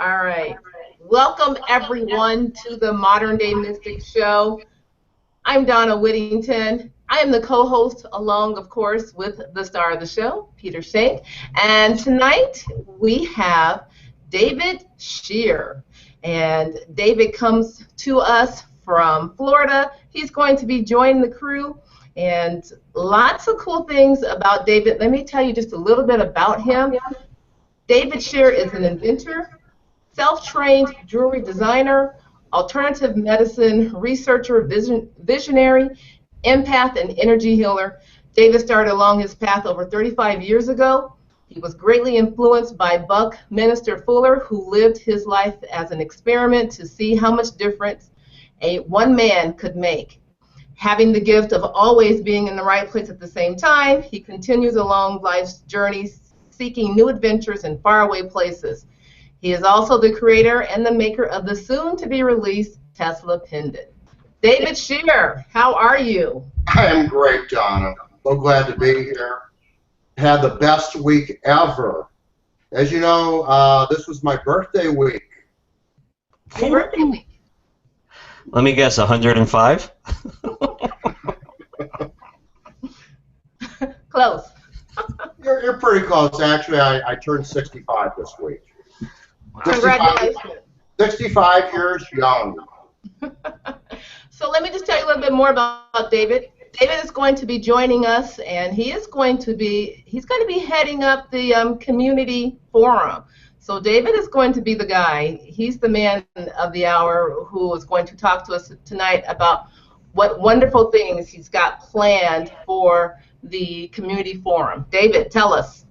All right. Welcome, everyone, to the Modern Day Mystic Show. I'm Donna Whittington. I am the co-host, along, of course, with the star of the show, Peter Schenk. And tonight, we have David Shear. And David comes to us from Florida. He's going to be joining the crew. And lots of cool things about David. Let me tell you just a little bit about him. David Shear is an inventor, self-trained jewelry designer, alternative medicine researcher, visionary, empath, and energy healer. David started along his path over 35 years ago. He was greatly influenced by Buckminster Fuller, who lived his life as an experiment to see how much difference one man could make. Having the gift of always being in the right place at the same time, he continues along life's journey seeking new adventures in faraway places. He is also the creator and the maker of the soon-to-be-released Tesla pendant. David Shear, how are you? I am great, Donna. So glad to be here. Had the best week ever. As you know, this was my birthday week. Your birthday week. Let me guess, 105? Close. You're pretty close. Actually, I turned 65 this week. Congratulations. 65 years young. So let me just tell you a little bit more about David. David is going to be joining us, and he's going to be heading up the community forum. So David is going to be the guy. He's the man of the hour who is going to talk to us tonight about what wonderful things he's got planned for the community forum. David, tell us.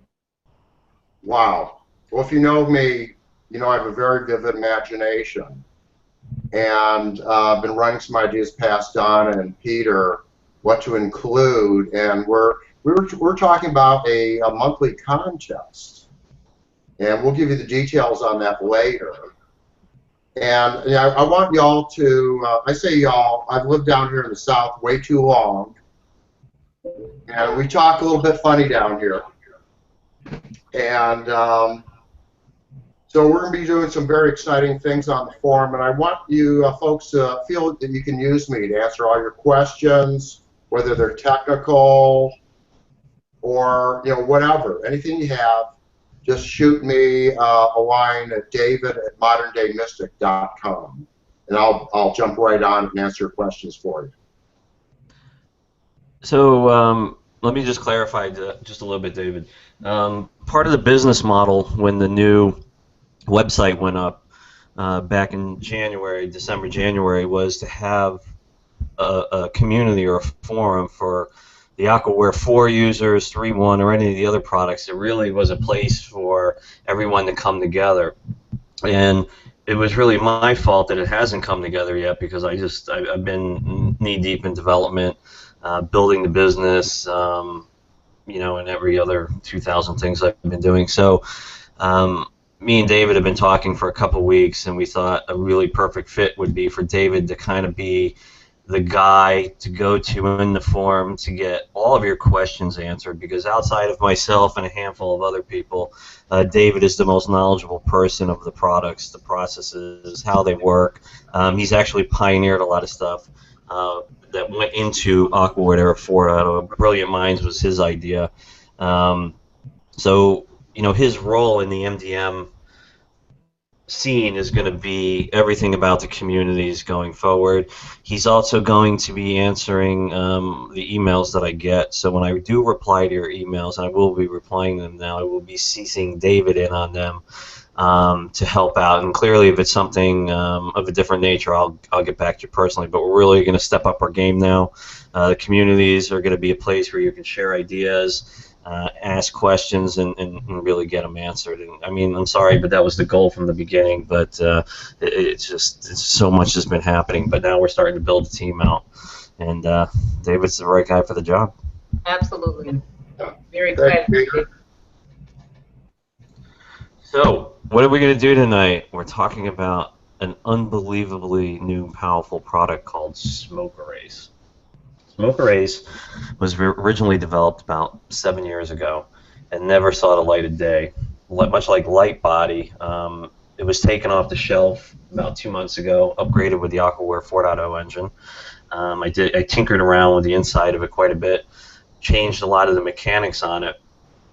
Wow. Well, if you know me, you know I have a very vivid imagination, and I've been running some ideas past Donna and Peter what to include, and we're talking about a monthly contest, and we'll give you the details on that later. And I want y'all to, I say y'all, I've lived down here in the South way too long, and we talk a little bit funny down here. And so we're going to be doing some very exciting things on the forum, and I want you folks to feel that you can use me to answer all your questions, whether they're technical or whatever. Anything you have, just shoot me a line at david@moderndaymystic.com, and I'll jump right on and answer questions for you. So let me just clarify just a little bit, David. Part of the business model when the new website went up back in December, January, was to have a community or a forum for the Aquaware 4 users, 3.1, or any of the other products. It really was a place for everyone to come together. And it was really my fault that it hasn't come together yet, because I've been knee-deep in development, building the business, and every other 2,000 things I've been doing. So me and David have been talking for a couple of weeks, and we thought a really perfect fit would be for David to kind of be the guy to go to in the forum to get all of your questions answered, because outside of myself and a handful of other people, David is the most knowledgeable person of the products, the processes, how they work. He's actually pioneered a lot of stuff that went into Aquaware Era 4 out of Brilliant Minds was his idea. So, his role in the MDM scene is going to be everything about the communities going forward. He's also going to be answering the emails that I get. So when I do reply to your emails, and I will be replying to them now, I will be CCing David in on them to help out. And clearly, if it's something of a different nature, I'll get back to you personally. But we're really going to step up our game now. The communities are going to be a place where you can share ideas, ask questions, and really get them answered. And I mean, I'm sorry, but that was the goal from the beginning. But it's so much has been happening. But now we're starting to build a team out, and David's the right guy for the job. Absolutely. Very excited. So, what are we going to do tonight? We're talking about an unbelievably new, powerful product called Smokerase. Smokerase was originally developed about 7 years ago and never saw the light of day. Much like Lightbody, It was taken off the shelf about 2 months ago, upgraded with the Aquaware 4.0 engine. I tinkered around with the inside of it quite a bit, changed a lot of the mechanics on it,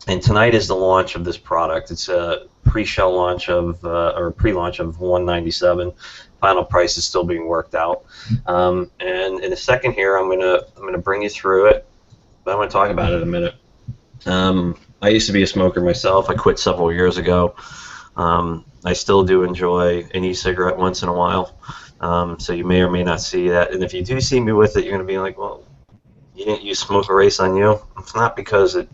and tonight is the launch of this product. It's a pre-show launch of, or pre-launch of 197. Final price is still being worked out. And in a second here, I'm gonna bring you through it. But I'm gonna talk about it in a minute. I used to be a smoker myself. I quit several years ago. I still do enjoy an e-cigarette once in a while. So you may or may not see that. And if you do see me with it, you're gonna be like, well, you didn't use Smokerase on you. It's not because I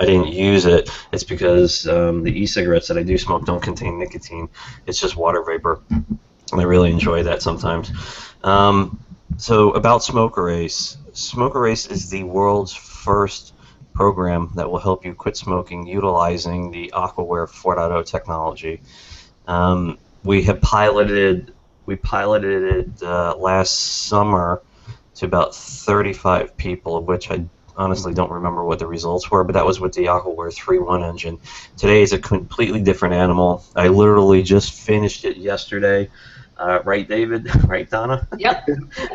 didn't use it. It's because the e-cigarettes that I do smoke don't contain nicotine. It's just water vapor. And I really enjoy that sometimes. So about Smokerase. Smokerase is the world's first program that will help you quit smoking utilizing the Aquaware 4.0 technology. We piloted it last summer to about 35 people, of which I honestly don't remember what the results were, but that was with the Aquaware 3.1 engine. Today is a completely different animal. I literally just finished it yesterday. Right, David? Right, Donna? Yep.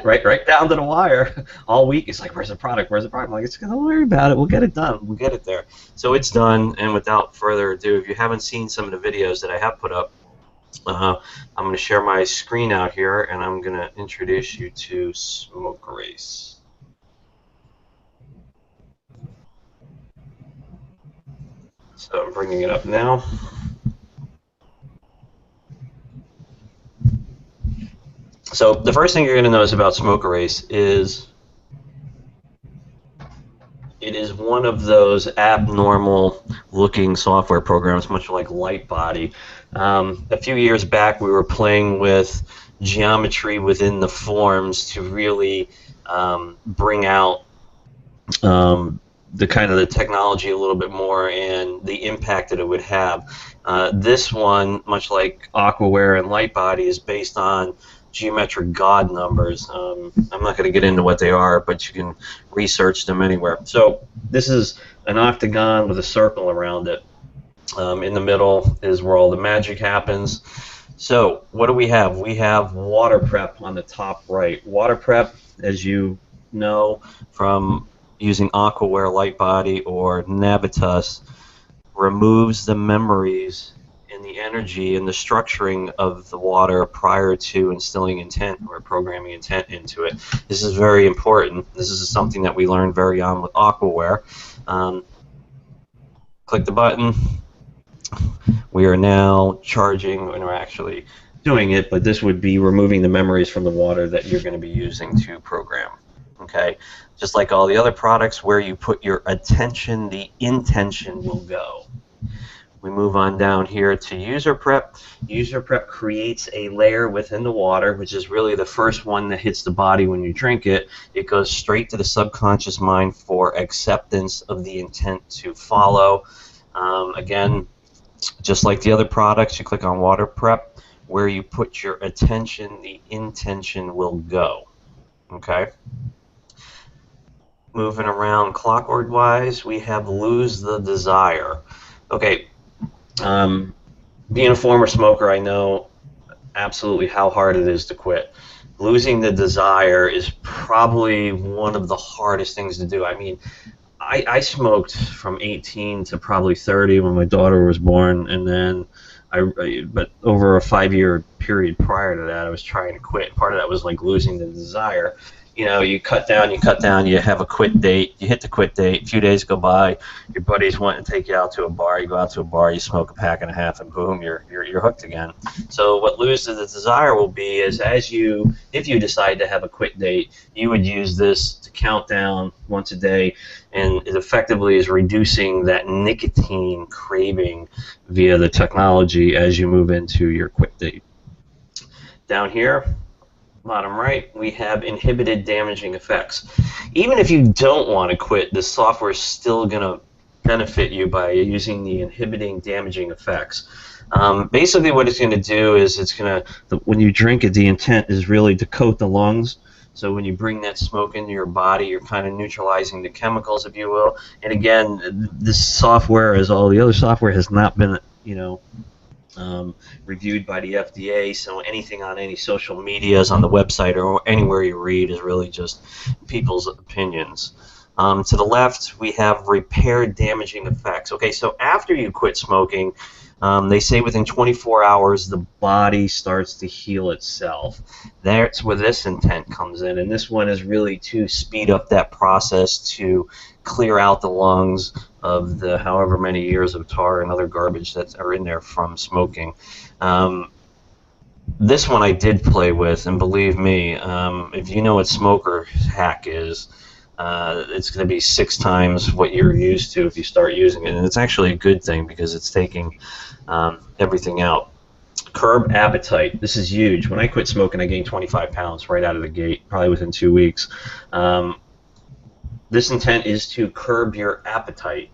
right down to the wire. All week, it's like, where's the product? Where's the product? I'm like, don't worry about it. We'll get it done. We'll get it there. So it's done, and without further ado, if you haven't seen some of the videos that I have put up, I'm going to share my screen out here, and I'm going to introduce you to Smokerase. So I'm bringing it up now. So the first thing you're going to notice about Smokerase is it is one of those abnormal looking software programs, much like Lightbody. A few years back we were playing with geometry within the forms to really bring out the kind of the technology a little bit more and the impact that it would have. This one, much like Aquaware and Lightbody, is based on geometric God numbers. I'm not going to get into what they are, but you can research them anywhere. So this is an octagon with a circle around it. In the middle is where all the magic happens. So what do we have? We have water prep on the top right. Water prep, as you know from using Aquaware, Lightbody, or Navitus, removes the memories and the energy and the structuring of the water prior to instilling intent or programming intent into it. This is very important. This is something that we learned very on with Aquaware. Click the button. We are now charging, and we're actually doing it, but this would be removing the memories from the water that you're going to be using to program. Okay? Just like all the other products, where you put your attention, the intention will go. We move on down here to user prep. User prep creates a layer within the water, which is really the first one that hits the body when you drink it. It goes straight to the subconscious mind for acceptance of the intent to follow. Again, just like the other products, you click on water prep. Where you put your attention, the intention will go. Okay? Moving around clockwork-wise, we have lose the desire. Okay. Being a former smoker, I know absolutely how hard it is to quit. Losing the desire is probably one of the hardest things to do. I mean, I smoked from 18 to probably 30 when my daughter was born, and then but over a 5-year period prior to that, I was trying to quit. Part of that was like losing the desire. You know, you cut down, you have a quit date, you hit the quit date, a few days go by, your buddies want to take you out to a bar, you go out to a bar, you smoke a pack and a half, and boom, you're hooked again. So what lose the desire will be is if you decide to have a quit date, you would use this to count down once a day, and it effectively is reducing that nicotine craving via the technology as you move into your quit date. Down here, bottom right, we have inhibited damaging effects. Even if you don't want to quit, the software is still going to benefit you by using the inhibiting damaging effects. Basically what it's going to do is it's going to, when you drink it, the intent is really to coat the lungs. So when you bring that smoke into your body, you're kind of neutralizing the chemicals, if you will. And again, this software, as all the other software, has not been, reviewed by the FDA, so anything on any social medias, on the website, or anywhere you read is really just people's opinions. To the left, we have repair damaging effects. Okay, so after you quit smoking, they say within 24 hours the body starts to heal itself. That's where this intent comes in, and this one is really to speed up that process to clear out the lungs of the however many years of tar and other garbage that are in there from smoking. This one I did play with, and believe me, if you know what smoker hack is, it's going to be 6 times what you're used to if you start using it. And it's actually a good thing because it's taking everything out. Curb appetite. This is huge. When I quit smoking, I gained 25 pounds right out of the gate, probably within 2 weeks. This intent is to curb your appetite.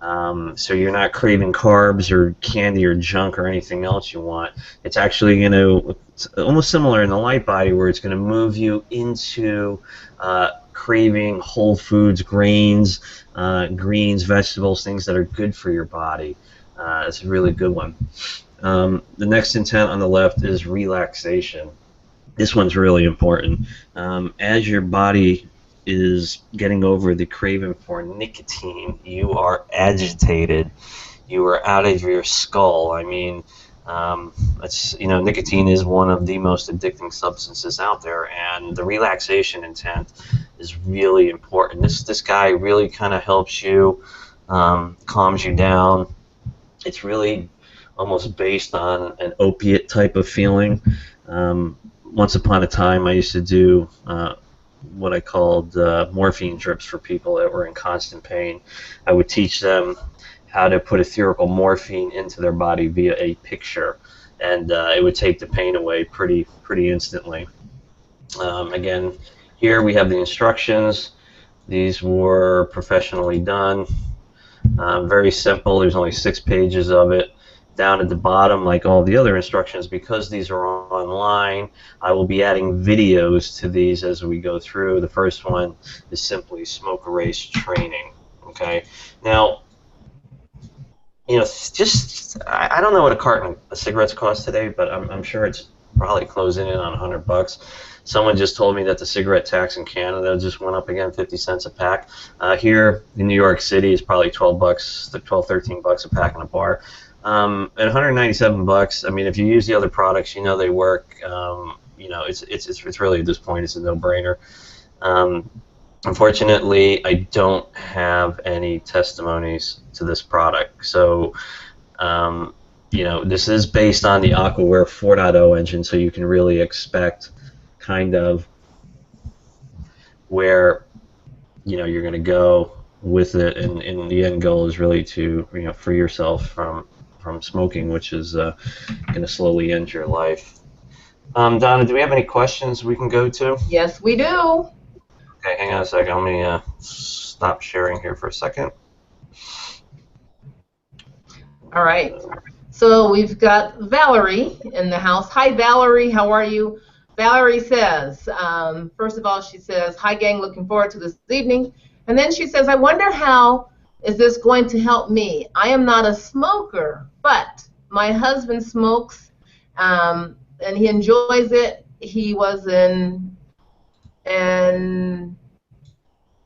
So you're not craving carbs or candy or junk or anything else you want. It's actually going to, it's almost similar in the light body, where it's going to move you into craving whole foods, grains, greens, vegetables, things that are good for your body. It's a really good one. The next intent on the left is relaxation. This one's really important. As your body is getting over the craving for nicotine, you are agitated. You are out of your skull. I mean, nicotine is one of the most addicting substances out there, and the relaxation intent is really important. This guy really kind of helps you, calms you down. It's really almost based on an opiate type of feeling. Once upon a time, I used to do what I called morphine drips for people that were in constant pain. I would teach them how to put ethereal morphine into their body via a picture, and it would take the pain away pretty instantly. Again, here we have the instructions. These were professionally done. Very simple. There's only 6 pages of it. Down at the bottom, like all the other instructions, because these are online, I will be adding videos to these as we go through. The first one is simply Smokerase training. Okay, now, I don't know what a carton of cigarettes costs today, but I'm sure it's probably closing in on 100 bucks. Someone just told me that the cigarette tax in Canada just went up again, 50 cents a pack. Here in New York City, it's probably 12 bucks, 12, 13 bucks a pack in a bar. At 197 bucks, I mean, if you use the other products, they work. It's really, at this point, it's a no-brainer. Unfortunately, I don't have any testimonies to this product. So, this is based on the Aquaware 4.0 engine, so you can really expect kind of where, you're going to go with it, and the end goal is really to, free yourself from smoking, which is going to slowly end your life. Donna, do we have any questions we can go to? Yes, we do. Okay, hang on a second. Let me stop sharing here for a second. All right. So we've got Valerie in the house. Hi, Valerie. How are you? Valerie says, first of all, she says, hi, gang, looking forward to this evening. And then she says, I wonder how is this going to help me? I am not a smoker, but my husband smokes, and he enjoys it. He was a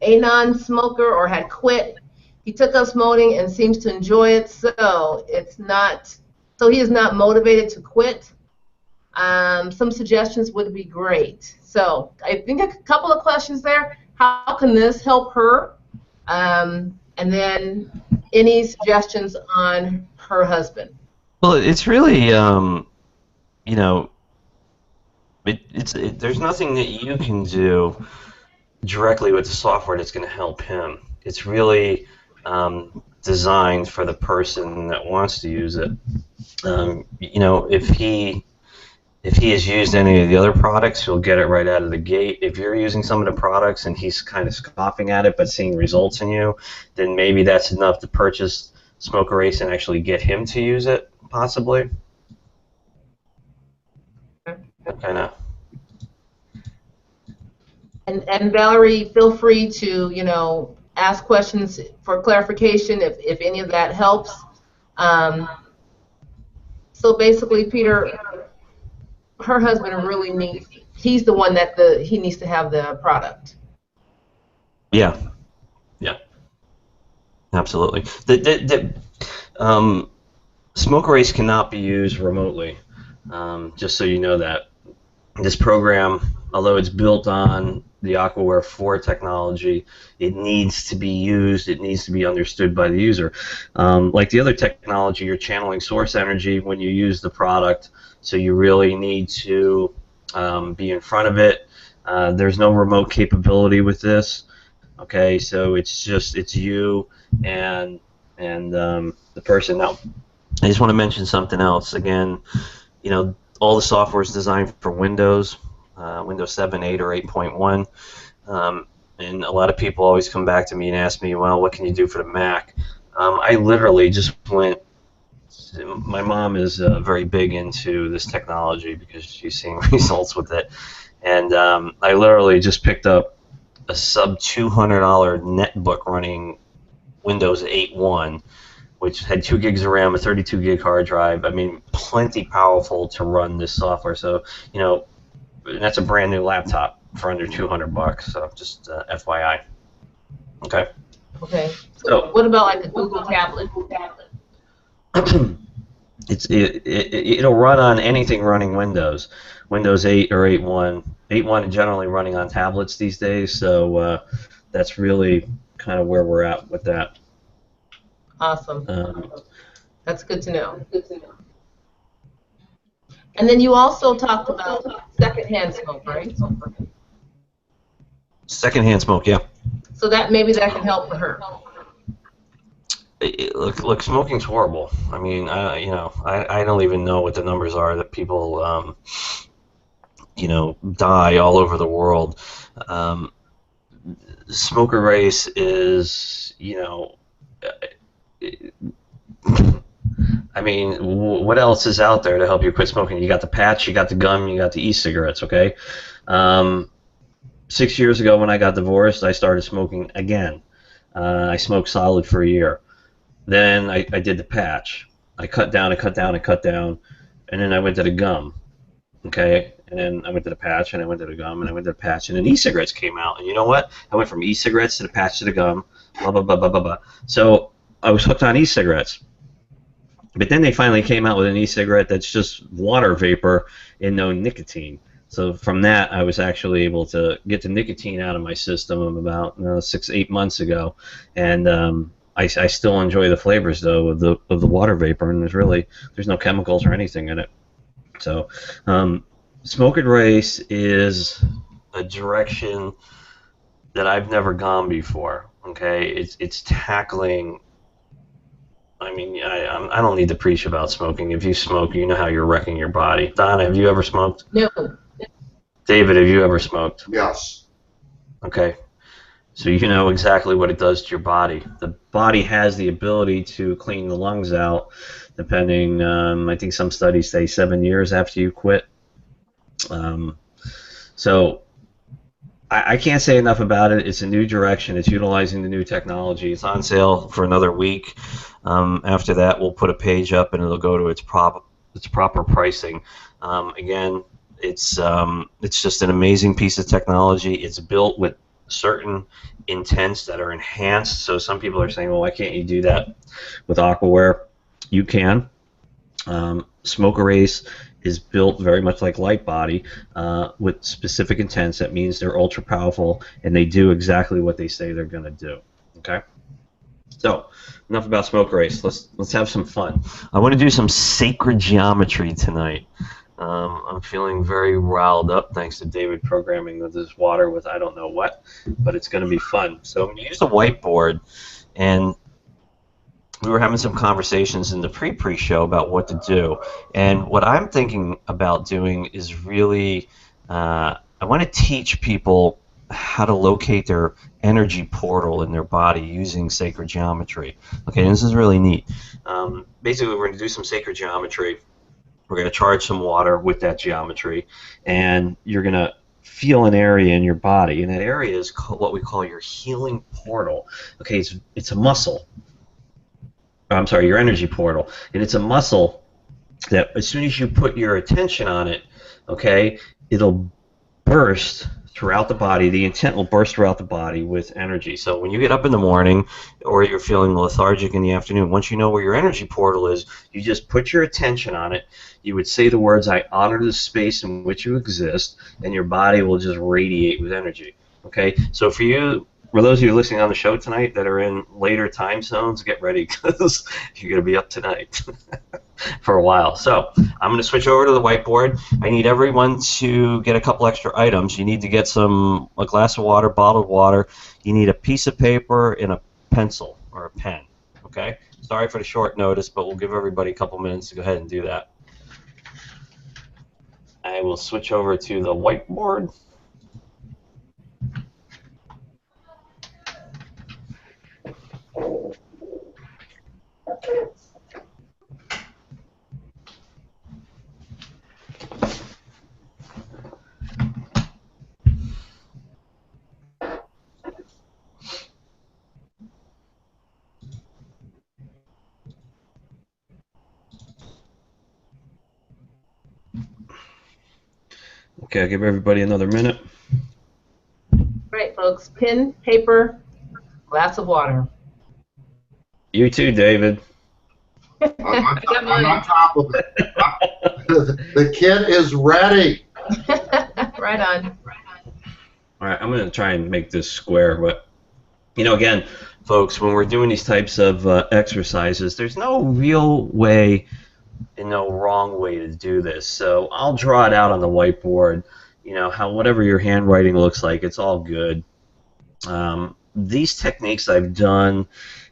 non-smoker or had quit. He took up smoking and seems to enjoy it, so he is not motivated to quit. Some suggestions would be great. So I think a couple of questions there. How can this help her? And then any suggestions on her husband? Well, it's really, there's nothing that you can do directly with the software that's going to help him. It's really designed for the person that wants to use it. If he has used any of the other products, he'll get it right out of the gate. If you're using some of the products and he's kind of scoffing at it but seeing results in you, then maybe that's enough to purchase Smokerase and actually get him to use it, possibly. Okay, now. And Valerie, feel free to, ask questions for clarification if any of that helps. So So basically, Peter, her husband really needs, he's the one that he needs to have the product. Yeah, yeah, absolutely. Smokerase cannot be used remotely. Just so you know that. This program, although it's built on the Aquaware 4 technology, it needs to be used, it needs to be understood by the user. Like the other technology, you're channeling source energy when you use the product, so you really need to be in front of it. There's no remote capability with this. Okay, so it's you and the person. Now, I just want to mention something else. Again, all the software is designed for Windows, Windows 7, 8, or 8.1. And a lot of people always come back to me and ask me, well, what can you do for the Mac? I literally just went. My mom is very big into this technology because she's seeing results with it. And I literally just picked up a sub $200 netbook running Windows 8.1, which had 2 gigs of RAM, a 32 gig hard drive. I mean, plenty powerful to run this software. So, that's a brand new laptop for under $200. So just FYI. Okay. Okay. So what about like a Google tablet? It'll run on anything running Windows, Windows 8 or 8.1. 8.1 generally running on tablets these days. So that's really kind of where we're at with that. Awesome. That's good to know. And then you also talked about secondhand smoke, right? Secondhand smoke, yeah. So maybe that can help for her. Look, smoking's horrible. I mean, I don't even know what the numbers are that people, die all over the world. Smokerase is, I mean, what else is out there to help you quit smoking? You got the patch, you got the gum, you got the e-cigarettes, okay? 6 years ago when I got divorced, I started smoking again. I smoked solid for a year. Then I did the patch. I cut down, and then I went to the gum, okay? And then I went to the patch, and I went to the gum, and I went to the patch, and then e-cigarettes came out. And you know what? I went from e-cigarettes to the patch to the gum, blah, blah, blah, blah, blah, blah. So I was hooked on e-cigarettes. But then they finally came out with an e-cigarette that's just water vapor and no nicotine. So from that, I was actually able to get the nicotine out of my system about 6-8 months ago, and I still enjoy the flavors though of the water vapor, and there's no chemicals or anything in it. So Smokerase is a direction that I've never gone before. Okay, it's tackling. I mean, I don't need to preach about smoking. If you smoke, you know how you're wrecking your body. Donna, have you ever smoked? No. David, have you ever smoked? Yes. Okay. So you know exactly what it does to your body. The body has the ability to clean the lungs out, depending, I think some studies say 7 years after you quit. So I can't say enough about it. It's a new direction. It's utilizing the new technology. It's on sale for another week. After that, we'll put a page up, and it'll go to its proper pricing. Again, it's just an amazing piece of technology. It's built with certain intents that are enhanced. So some people are saying, well, why can't you do that with Aquaware? You can. Smokerase is built very much like Lightbody with specific intents. That means they're ultra powerful and they do exactly what they say they're going to do. Okay. So enough about Smokerase. Let's have some fun. I want to do some sacred geometry tonight. I'm feeling very riled up thanks to David programming with this water with I don't know what, but it's going to be fun. So I'm going to use a whiteboard, and we were having some conversations in the pre-show about what to do. And what I'm thinking about doing is really, I want to teach people how to locate their energy portal in their body using sacred geometry. Okay, and this is really neat. Basically, we're going to do some sacred geometry. We're going to charge some water with that geometry, and you're going to feel an area in your body, and that area is what we call your healing portal. Okay, it's a muscle. I'm sorry, your energy portal, and it's a muscle that as soon as you put your attention on it, okay, it'll burst throughout the body. The intent will burst throughout the body with energy. So when you get up in the morning or you're feeling lethargic in the afternoon, once you know where your energy portal is, you just put your attention on it. You would say the words, I honor the space in which you exist, and your body will just radiate with energy. Okay? So for those of you listening on the show tonight that are in later time zones, get ready because you're going to be up tonight. For a while. So I'm going to switch over to the whiteboard. I need everyone to get a couple extra items. You need to get a glass of water, bottled water. You need a piece of paper and a pencil or a pen. Okay? Sorry for the short notice, but we'll give everybody a couple minutes to go ahead and do that. I will switch over to the whiteboard. Okay, I'll give everybody another minute. Right, folks. Pen, paper, glass of water. You too, David. I'm on top of it. The kid is ready. Right on. All right, I'm going to try and make this square, but again, folks, when we're doing these types of exercises, there's no real way and no wrong way to do this. So I'll draw it out on the whiteboard. Whatever your handwriting looks like, it's all good. These techniques I've done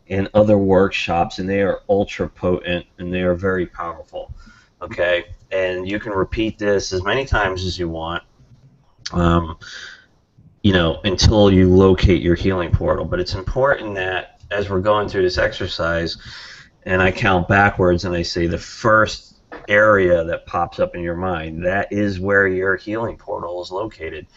in other workshops, and they are ultra potent and they are very powerful. Okay, and you can repeat this as many times as you want. Until you locate your healing portal. But it's important that as we're going through this exercise, and I count backwards and I say the first area that pops up in your mind, that is where your healing portal is located.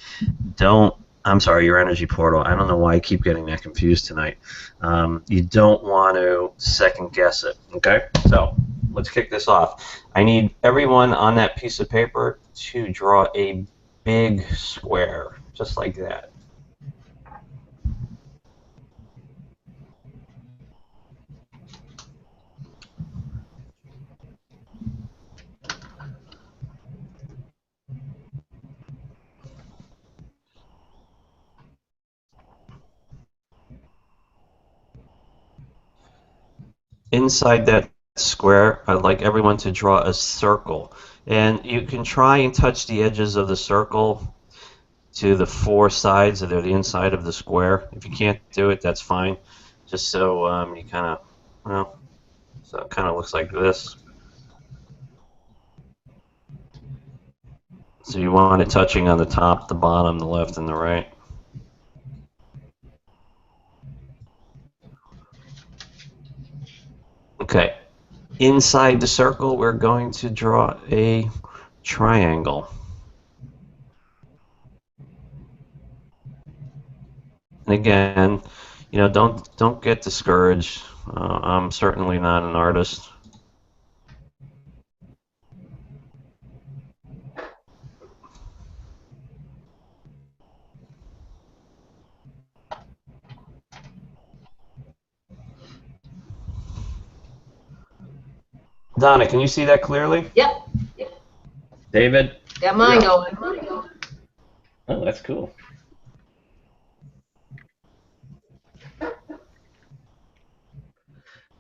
Your energy portal. I don't know why I keep getting that confused tonight. You don't want to second guess it, okay? So let's kick this off. I need everyone on that piece of paper to draw a big square, just like that. Inside that square, I'd like everyone to draw a circle. And you can try and touch the edges of the circle to the four sides that are the inside of the square. If you can't do it, that's fine. Just so you kind of, so it kind of looks like this. So you want it touching on the top, the bottom, the left, and the right. Okay. Inside the circle, we're going to draw a triangle. And again, don't get discouraged. I'm certainly not an artist. Donna, can you see that clearly? Yep. David? Got mine going. Oh, that's cool.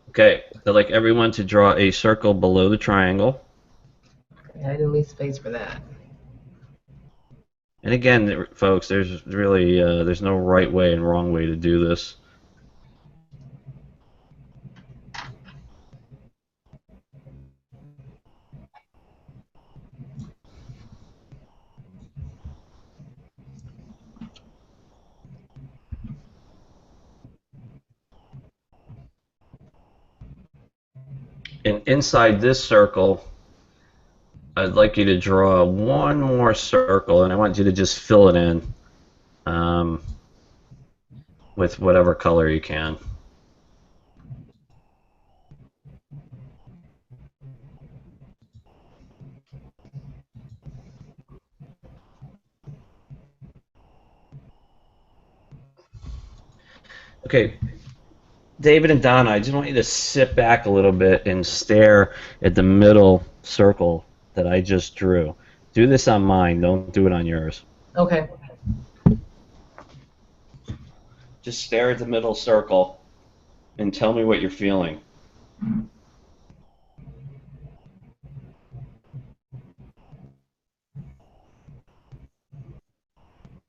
Okay, I'd like everyone to draw a circle below the triangle. I didn't leave space for that. And again, folks, there's really there's no right way and wrong way to do this. And inside this circle, I'd like you to draw one more circle, and I want you to just fill it in with whatever color you can. Okay, David and Donna, I just want you to sit back a little bit and stare at the middle circle that I just drew. Do this on mine. Don't do it on yours. Okay. Just stare at the middle circle and tell me what you're feeling.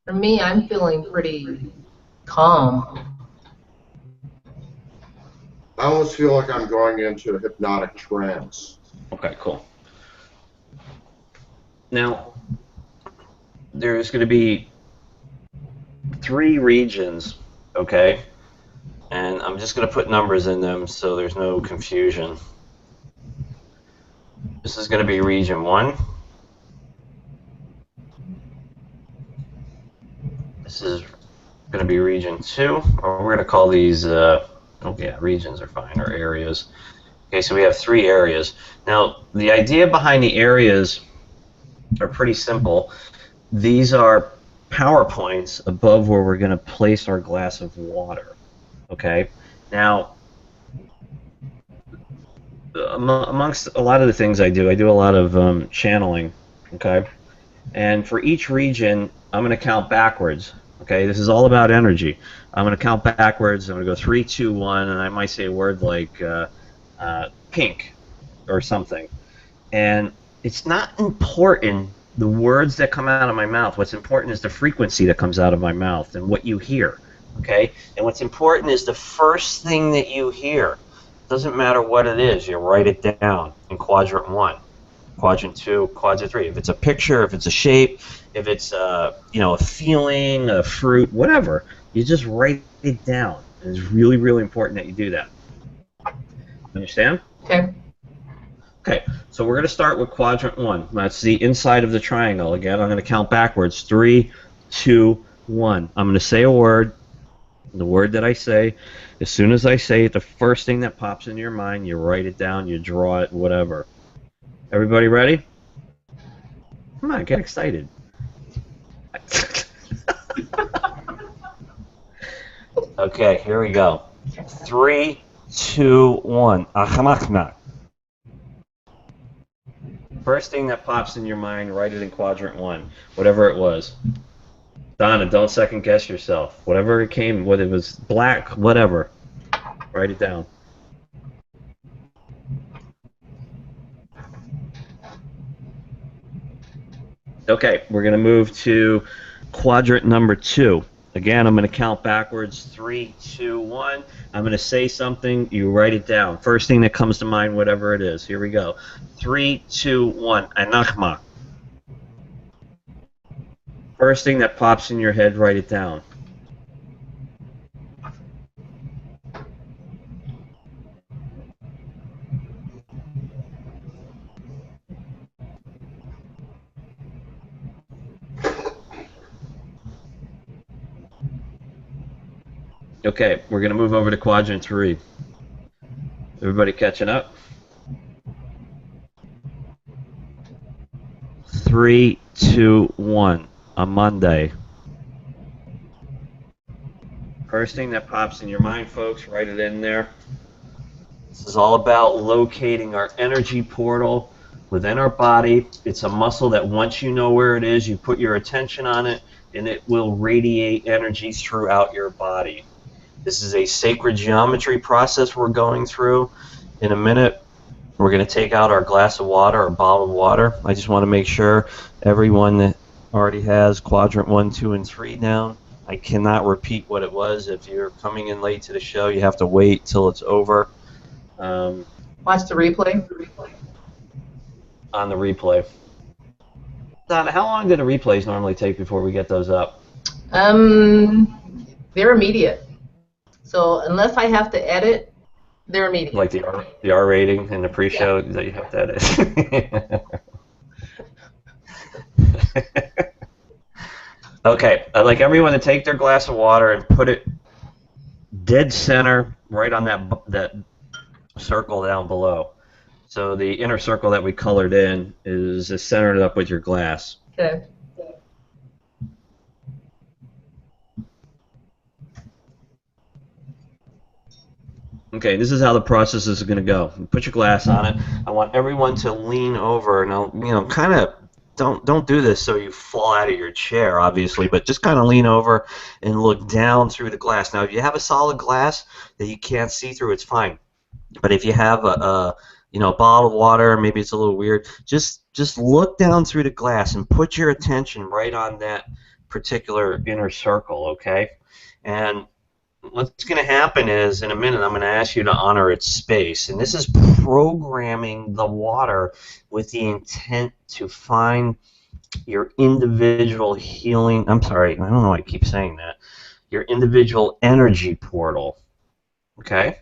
For me, I'm feeling pretty calm. I almost feel like I'm going into a hypnotic trance. Okay, cool. Now, there's going to be 3 regions, okay? And I'm just going to put numbers in them so there's no confusion. This is going to be region 1. This is going to be region 2, or we're going to call these, regions are fine, or areas. Okay, so we have 3 areas. Now, the idea behind the areas are pretty simple. These are power points above where we're going to place our glass of water. Okay? Now, amongst a lot of the things I do a lot of channeling. Okay? And for each region, I'm going to count backwards. Okay? This is all about energy. I'm going to count backwards. I'm going to go 3, 2, 1, and I might say a word like pink or something. And it's not important the words that come out of my mouth. What's important is the frequency that comes out of my mouth and what you hear. Okay? And what's important is the first thing that you hear. Doesn't matter what it is, you write it down in quadrant 1, quadrant 2, quadrant 3. If it's a picture, if it's a shape, if it's a feeling, a fruit, whatever, you just write it down. And it's really, really important that you do that. Understand? Okay. Okay, so we're going to start with quadrant 1. That's the inside of the triangle. Again, I'm going to count backwards. 3, 2, 1. I'm going to say a word. The word that I say, as soon as I say it, the first thing that pops into your mind, you write it down, you draw it, whatever. Everybody ready? Come on, get excited. Okay, here we go. 3, 2, 1. Achamakmak. First thing that pops in your mind, write it in quadrant 1, whatever it was. Donna, don't second guess yourself. Whatever it came, whether it was black, whatever, write it down. Okay, we're going to move to quadrant number 2. Again, I'm going to count backwards. 3, 2, 1. I'm going to say something. You write it down. First thing that comes to mind, whatever it is. Here we go. 3, 2, 1. Anachma. First thing that pops in your head, write it down. Okay, we're going to move over to quadrant 3. Everybody catching up? 3, 2, 1. A Monday. First thing that pops in your mind, folks, write it in there. This is all about locating our energy portal within our body. It's a muscle that once you know where it is, you put your attention on it, and it will radiate energy throughout your body. This is a sacred geometry process we're going through. In a minute, we're going to take out our glass of water or bottle of water. I just want to make sure everyone that already has quadrant 1, 2, and 3 down. I cannot repeat what it was. If you're coming in late to the show, you have to wait till it's over. Watch the replay. On the replay. Donna, how long do the replays normally take before we get those up? They're immediate. So unless I have to edit, they're immediate. Like the R rating and the pre-show that you have to edit. Okay, I'd like everyone to take their glass of water and put it dead center right on that circle down below. So the inner circle that we colored in is centered up with your glass. Okay. Okay, this is how the process is going to go. Put your glass on it. I want everyone to lean over. Now, kind of don't do this so you fall out of your chair, obviously, but just kind of lean over and look down through the glass. Now, if you have a solid glass that you can't see through, it's fine. But if you have a bottle of water, maybe it's a little weird. Just look down through the glass and put your attention right on that particular inner circle, okay? And what's going to happen is, in a minute, I'm going to ask you to honor its space. And this is programming the water with the intent to find your individual healing. I'm sorry, I don't know why I keep saying that. Your individual energy portal. Okay?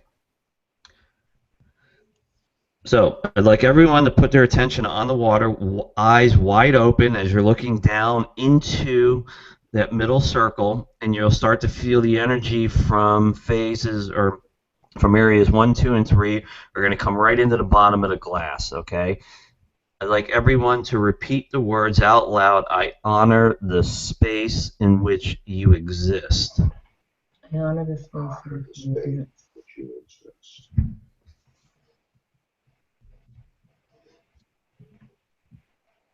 So I'd like everyone to put their attention on the water, eyes wide open as you're looking down into that middle circle, and you'll start to feel the energy from phases or from areas 1, 2, and 3 are going to come right into the bottom of the glass, okay? I'd like everyone to repeat the words out loud. I honor the space in which you exist. I honor the space Honor the space in which you exist.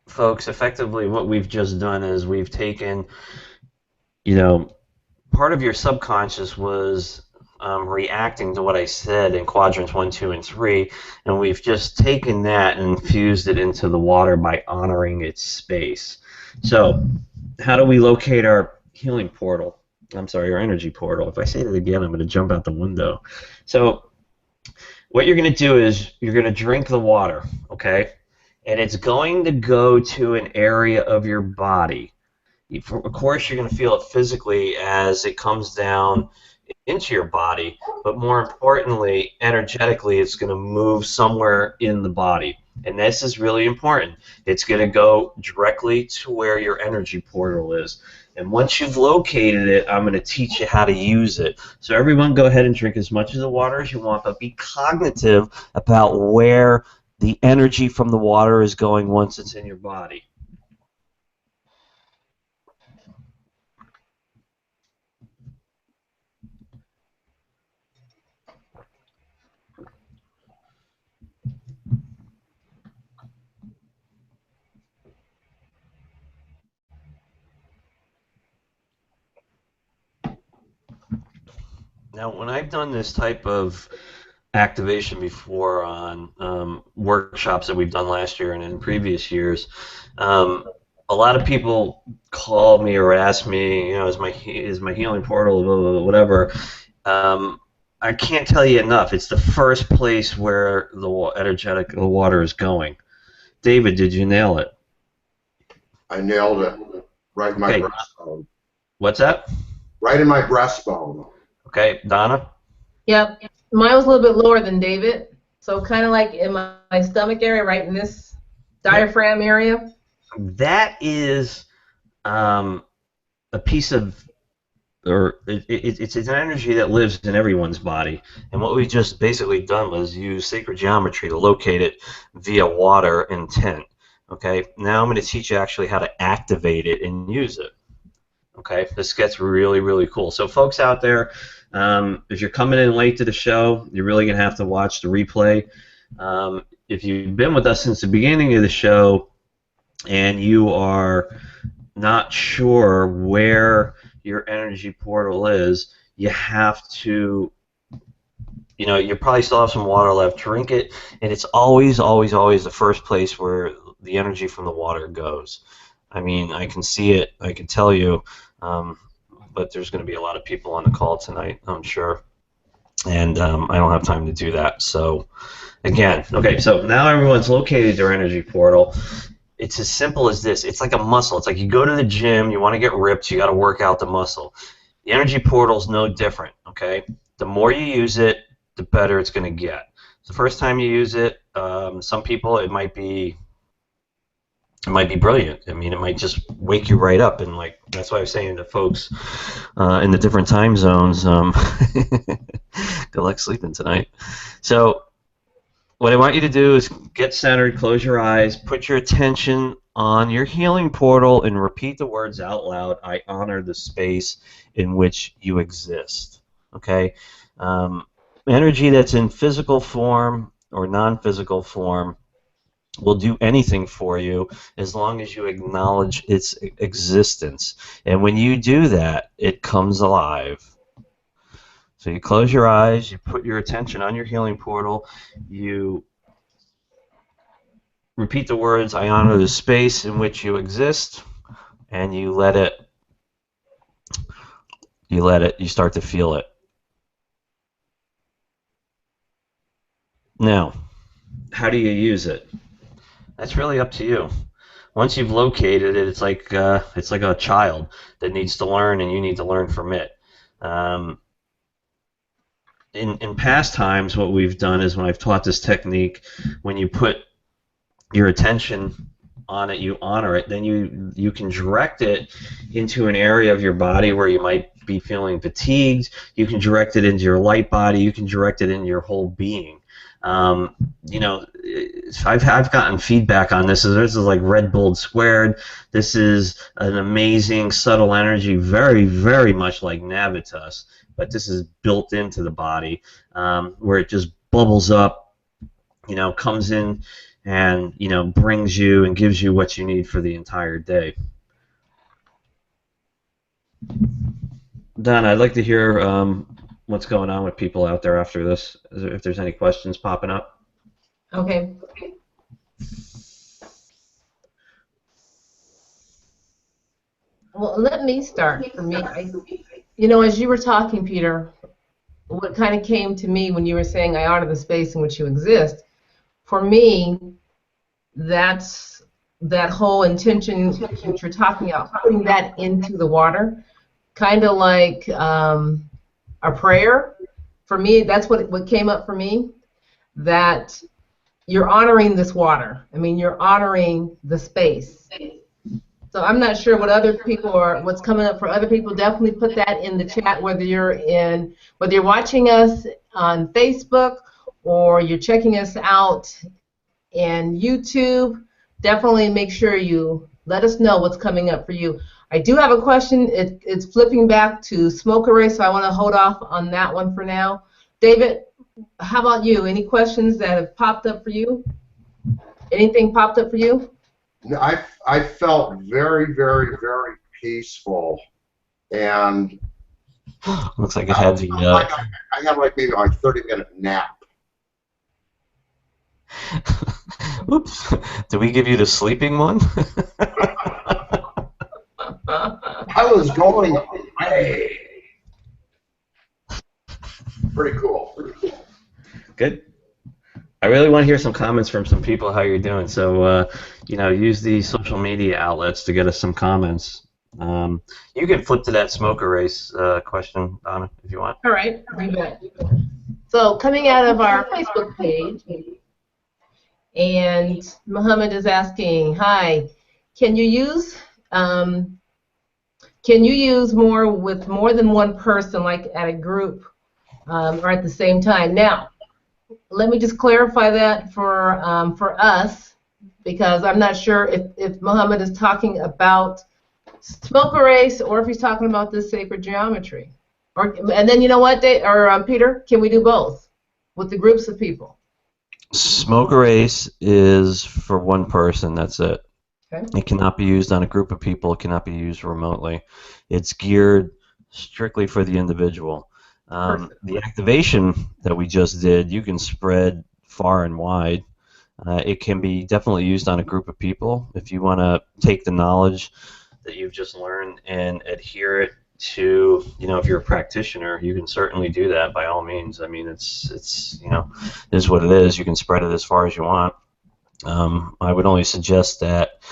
Folks, effectively what we've just done is we've taken, part of your subconscious was reacting to what I said in quadrants 1, 2, and 3, and we've just taken that and infused it into the water by honoring its space. So, how do we locate our healing portal? I'm sorry, our energy portal. If I say that again, I'm going to jump out the window. So, what you're going to do is you're going to drink the water, okay? And it's going to go to an area of your body. Of course, you're going to feel it physically as it comes down into your body, but more importantly, energetically, it's going to move somewhere in the body. And this is really important. It's going to go directly to where your energy portal is. And once you've located it, I'm going to teach you how to use it. So everyone go ahead and drink as much of the water as you want, but be cognitive about where the energy from the water is going once it's in your body. Now, when I've done this type of activation before on workshops that we've done last year and in previous years, a lot of people call me or ask me, is my healing portal, blah, blah, blah, whatever. I can't tell you enough. It's the first place where the water is going. David, did you nail it? I nailed it. Right in my breastbone. What's that? Right in my breastbone. Okay, Donna? Yep. Mine was a little bit lower than David. So kind of like in my stomach area, right in this diaphragm area. That is a piece of, or it's an energy that lives in everyone's body. And what we just basically done was use sacred geometry to locate it via water intent. Okay, now I'm going to teach you actually how to activate it and use it. Okay, this gets really, really cool. So folks out there, if you're coming in late to the show, you're really going to have to watch the replay. If you've been with us since the beginning of the show and you are not sure where your energy portal is, you have to, you probably still have some water left. Drink it, and it's always, always, always the first place where the energy from the water goes. I mean, I can see it, I can tell you, but there's going to be a lot of people on the call tonight, I'm sure, and I don't have time to do that. So, again, okay, so now everyone's located their energy portal. It's as simple as this. It's like a muscle. It's like you go to the gym, you want to get ripped, you got to work out the muscle. The energy portal is no different, okay? The more you use it, the better it's going to get. The first time you use it, some people, it might be brilliant. I mean, it might just wake you right up, and like that's why I was saying to folks in the different time zones, good luck sleeping tonight. So what I want you to do is get centered, close your eyes, put your attention on your healing portal, and repeat the words out loud. I honor the space in which you exist. Okay? energy that's in physical form or non-physical form will do anything for you as long as you acknowledge its existence. And when you do that, it comes alive. So you close your eyes, you put your attention on your healing portal, you repeat the words, I honor the space in which you exist, and you start to feel it. Now, how do you use it? That's really up to you. Once you've located it, it's like a child that needs to learn, and you need to learn from it. In past times, what we've done is when I've taught this technique, when you put your attention on it, you honor it, then you can direct it into an area of your body where you might be feeling fatigued. You can direct it into your light body. You can direct it into your whole being. You know, I've gotten feedback on this. This is like Red Bull squared. This is an amazing subtle energy, very, very much like Navitas, but this is built into the body, where it just bubbles up, you know, comes in and, you know, brings you and gives you what you need for the entire day. Don, I'd like to hear what's going on with people out there after this, if there's any questions popping up. Okay. Well, let me start. For me, you know, as you were talking, Peter, what kind of came to me when you were saying, I honor the space in which you exist, for me, that's that whole intention that you're talking about, putting that into the water, kind of like a prayer. For me, that's what came up for me, that you're honoring this water. I mean, you're honoring the space. So I'm not sure what other people are, what's coming up for other people. Definitely put that in the chat, whether you're watching us on Facebook or you're checking us out in YouTube. Definitely make sure you let us know what's coming up for you. I do have a question. It's flipping back to Smokerase, so I want to hold off on that one for now. David, how about you? Any questions that have popped up for you? Anything popped up for you? No, I felt very, very, very peaceful, and Looks like it had the. I had like maybe like 30-minute nap. Oops! Did we give you the sleeping one? I was going away. Pretty cool. Good. I really want to hear some comments from some people how you're doing. So, you know, use the social media outlets to get us some comments. You can flip to that Smokerase question, Donna, if you want. All right, you bet. So coming out of our Facebook page, and Muhammad is asking, hi, can you use more with more than one person, like at a group or at the same time? Now, let me just clarify that for us, because I'm not sure if Muhammad is talking about Smokerase or if he's talking about this sacred geometry. And then you know what, Peter, can we do both with the groups of people? Smokerase is for one person. That's it. Okay. It cannot be used on a group of people. It cannot be used remotely. It's geared strictly for the individual. The activation that we just did, you can spread far and wide. It can be definitely used on a group of people. If you want to take the knowledge that you've just learned and adhere it to, you know, if you're a practitioner, you can certainly do that by all means. I mean, it's you know, it is what it is. You can spread it as far as you want. I would only suggest that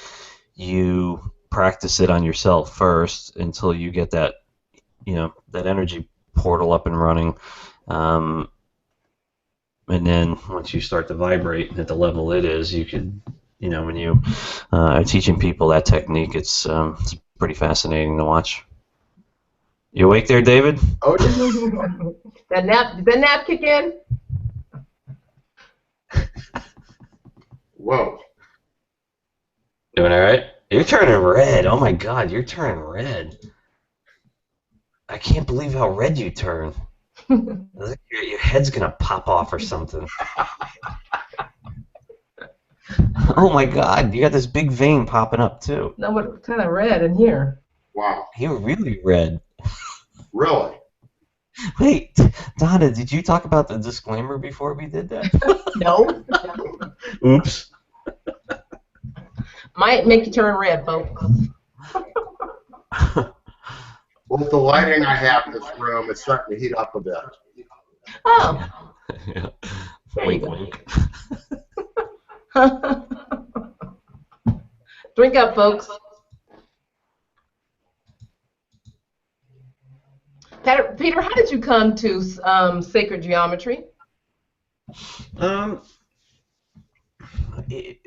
you practice it on yourself first until you get that, you know, that energy portal up and running, and then once you start to vibrate at the level it is, you could, you know, when you are teaching people that technique, it's pretty fascinating to watch. You awake there, David? Oh, Did that nap kick in? whoa. Doing all right? You're turning red. Oh my God, you're turning red. I can't believe how red you turn. Your head's gonna pop off or something. Oh my God, you got this big vein popping up too. No, but kind of red in here. Wow. You're really red. Really? Wait, Donna, did you talk about the disclaimer before we did that? No. Oops. Might make you turn red, folks. Well, with the lighting I have in this room, it's starting to heat up a bit. Oh. Yeah. There you Wink, go. wink. Drink up, folks. Peter, how did you come to sacred geometry? It,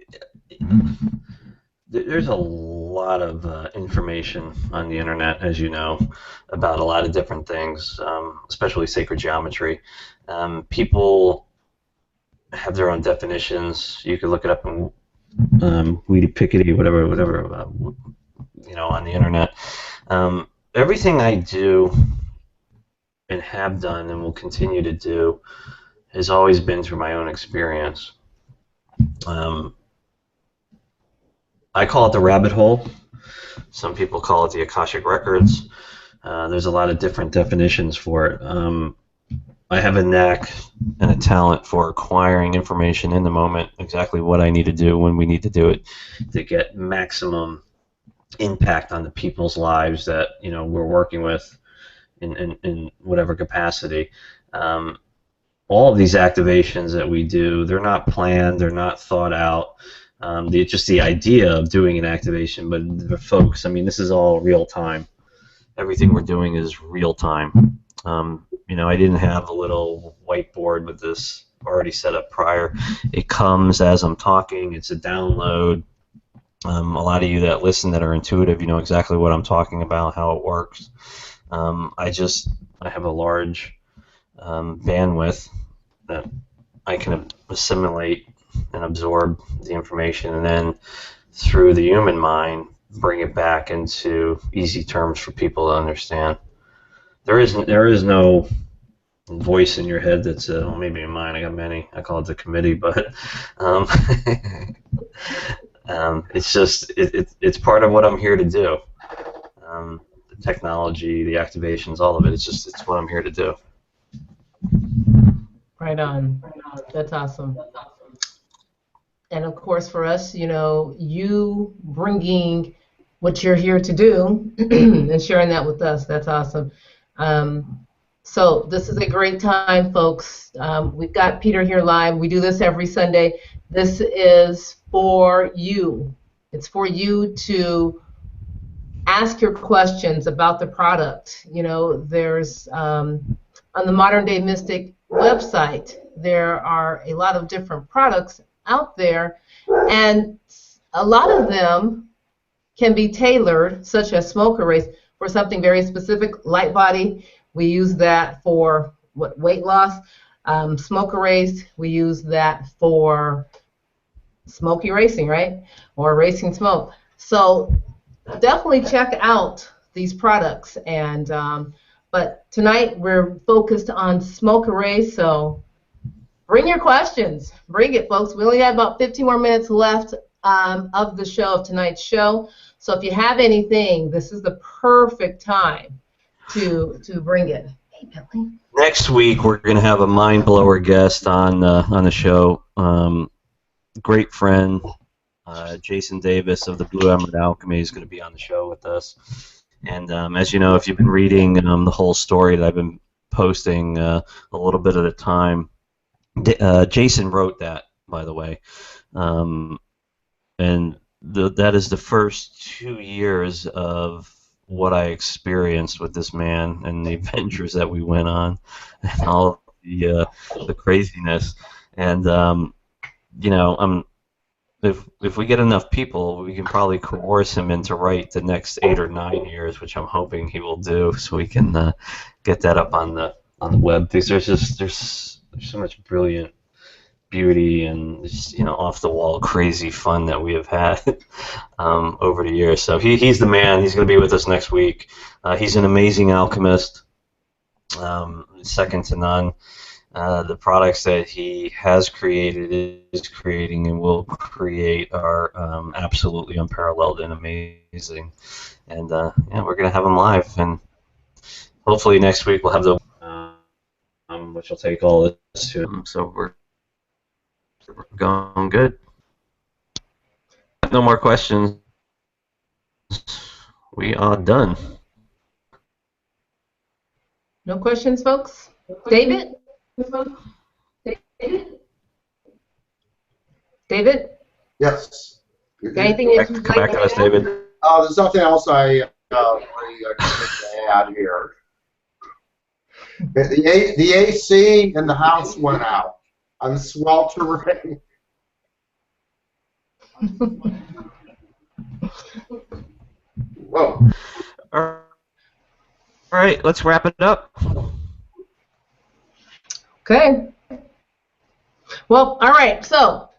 there's a lot of information on the internet, as you know, about a lot of different things, especially sacred geometry. People have their own definitions. You can look it up in Weedy Pickety, whatever, on the internet. Everything I do and have done and will continue to do has always been through my own experience. I call it the rabbit hole. Some people call it the Akashic Records. There's a lot of different definitions for it. I have a knack and a talent for acquiring information in the moment, exactly what I need to do when we need to do it to get maximum impact on the people's lives that we're working with in whatever capacity. All of these activations that we do, they're not planned, they're not thought out. Just the idea of doing an activation, but the folks, I mean, this is all real time. Everything we're doing is real time. I didn't have a little whiteboard with this already set up prior. It comes as I'm talking. It's a download. A lot of you that listen that are intuitive, you know exactly what I'm talking about, how it works. I have a large bandwidth that I can assimilate and absorb the information, and then through the human mind bring it back into easy terms for people to understand. There is no voice in your head that's well, maybe in mine. I got many. I call it the committee, but it's just it's part of what I'm here to do. The technology, the activations, all of it. It's what I'm here to do. Right on. That's awesome. And of course, for us, you bringing what you're here to do and sharing that with us, that's awesome. So this is a great time, folks. We've got Peter here live. We do this every Sunday. This is for you. It's for you to ask your questions about the product. There's on the Modern Day Mystic website, there are a lot of different products out there, and a lot of them can be tailored, such as Smokerase, for something very specific. Light body, we use that for weight loss. Smokerase, we use that for smoky racing, right? Or racing smoke. So definitely check out these products. And but tonight we're focused on Smokerase, so bring your questions. Bring it, folks. We only have about 15 more minutes left of the show, of tonight's show. So if you have anything, this is the perfect time to bring it. Hey, Billy. Next week we're going to have a mind blower guest on the show. Great friend, Jason Davis of the Blue Emerald Alchemy is going to be on the show with us. And as you know, if you've been reading the whole story that I've been posting a little bit at a time, Jason wrote that, by the way. And that is the first 2 years of what I experienced with this man and the adventures that we went on and all the craziness. And, if we get enough people, we can probably coerce him into write the next 8 or 9 years, which I'm hoping he will do, so we can get that up on the web. Because there's so much brilliant beauty and just, off the wall crazy fun that we have had over the years. So he's the man. He's going to be with us next week. He's an amazing alchemist. second to none. The products that he has created, is creating, and will create are absolutely unparalleled and amazing. And yeah, we're gonna have them live, and hopefully next week we'll have the which will take all this to. So we're going good. No more questions. We are done. No questions, folks? David? David? Yes. Anything that you'd Come like back to us, David. There's nothing else I really to add here. The AC in the house went out. I'm sweltering. Whoa. All right, let's wrap it up. Okay. Well, all right. So,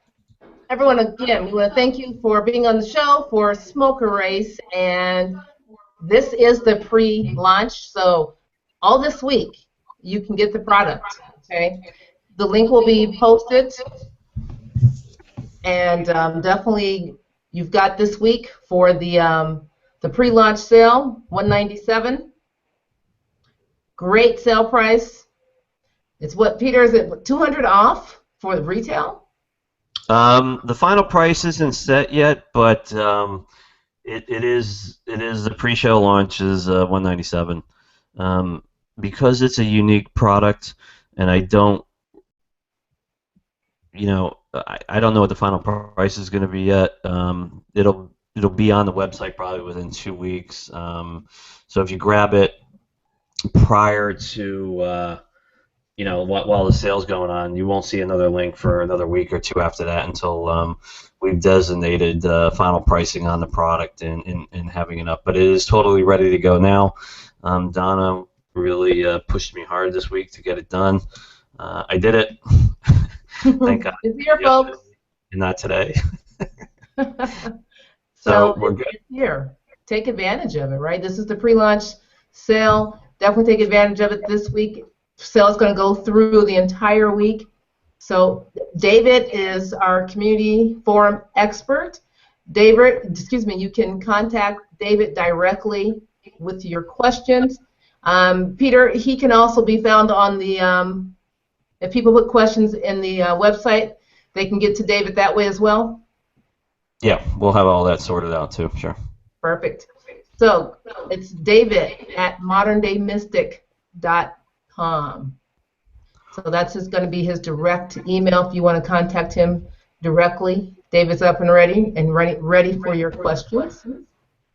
everyone, again, we want to thank you for being on the show for Smokerase, and this is the pre-launch. So, all this week, you can get the product. Okay. The link will be posted, and definitely, you've got this week for the pre-launch sale, $197. Great sale price. It's what, Peter, is it $200 off for the retail? The final price isn't set yet, but it is the pre-show launch is $197. Because it's a unique product, and I don't, I don't know what the final price is going to be yet. It'll be on the website probably within 2 weeks. So if you grab it prior to while the sale's going on, you won't see another link for another week or two after that until we've designated final pricing on the product and having it up. But it is totally ready to go now. Donna really pushed me hard this week to get it done. I did it. Thank God. It's here, folks. And not today. So we're good. It's here. Take advantage of it, right? This is the pre-launch sale. Definitely take advantage of it this week. Sale is going to go through the entire week. So David is our community forum expert. David, you can contact David directly with your questions. Peter, he can also be found on the, if people put questions in the website, they can get to David that way as well? Yeah, we'll have all that sorted out too, sure. Perfect. So it's David at moderndaymistic.com. So that's just going to be his direct email if you want to contact him directly. David's up and ready for your questions.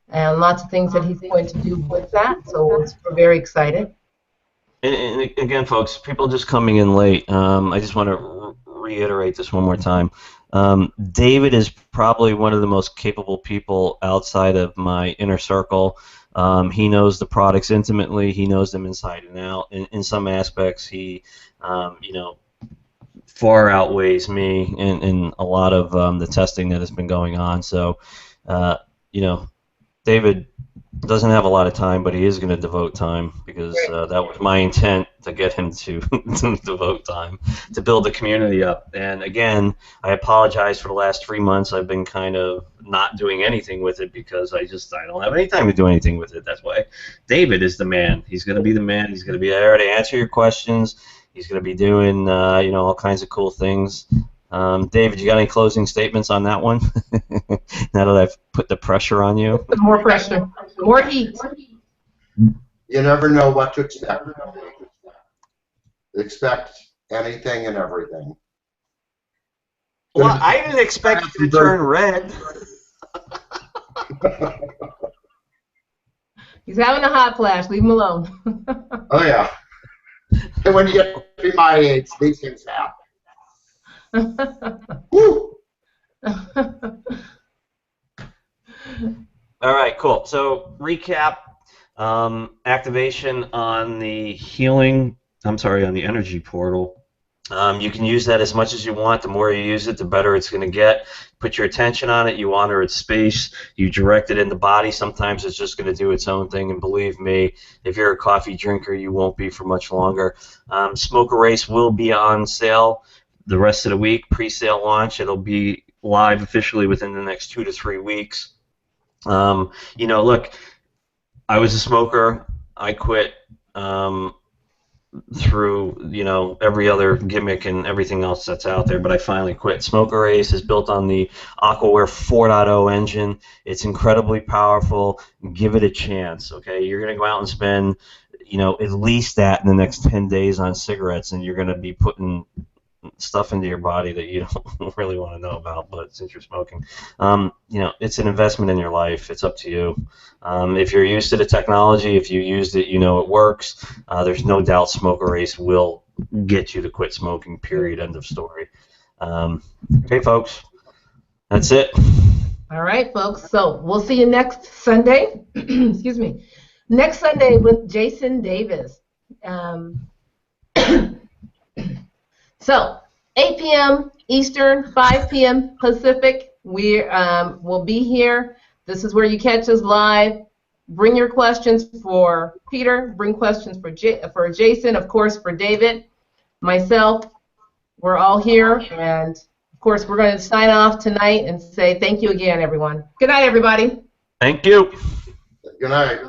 And lots of things that he's going to do with that. So we're very excited. And again, folks, people just coming in late, I just want to reiterate this one more time. David is probably one of the most capable people outside of my inner circle. He knows the products intimately. He knows them inside and out. In some aspects, he, far outweighs me in a lot of the testing that has been going on. So, David doesn't have a lot of time, but he is going to devote time because that was my intent, to get him to devote time to build the community up. And again, I apologize for the last 3 months. I've been kind of not doing anything with it because I don't have any time to do anything with it. That's why David is the man. He's going to be the man. He's going to be there to answer your questions. He's going to be doing all kinds of cool things. David, you got any closing statements on that one? Now that I've put the pressure on you. More pressure. More heat. You never know what to expect. Expect anything and everything. Well, I didn't expect it to turn red. He's having a hot flash. Leave him alone. Oh, yeah. And when you get to be my age, these things happen. Woo! All right, cool. So recap, activation on the energy portal You can use that as much as you want. The more you use it, the better it's going to get. Put your attention on it. You honor its space. You direct it in the body. Sometimes it's just going to do its own thing. And believe me, if you're a coffee drinker, you won't be for much longer. Smokerase will be on sale the rest of the week, pre-sale launch. It'll be live officially within the next 2 to 3 weeks. You know, look, I was a smoker. I quit. Through, you know, every other gimmick and everything else that's out there, but I finally quit. Smokerase is built on the Aquaware 4.0 engine. It's incredibly powerful. Give it a chance, okay? You're going to go out and spend, you know, at least that in the next 10 days on cigarettes, and you're going to be putting stuff into your body that you don't really want to know about, but since you're smoking, you know, it's an investment in your life. It's up to you. If you're used to the technology, if you used it, you know it works. There's no doubt Smokerase will get you to quit smoking, period, end of story. Okay, folks, that's it. All right, folks. So we'll see you next Sunday. Excuse me. Next Sunday with Jason Davis. So 8 p.m. Eastern, 5 p.m. Pacific. We will be here. This is where you catch us live. Bring your questions for Peter. Bring questions for Jason, of course, for David, myself. We're all here, and of course, we're going to sign off tonight and say thank you again, everyone. Good night, everybody. Thank you. Good night.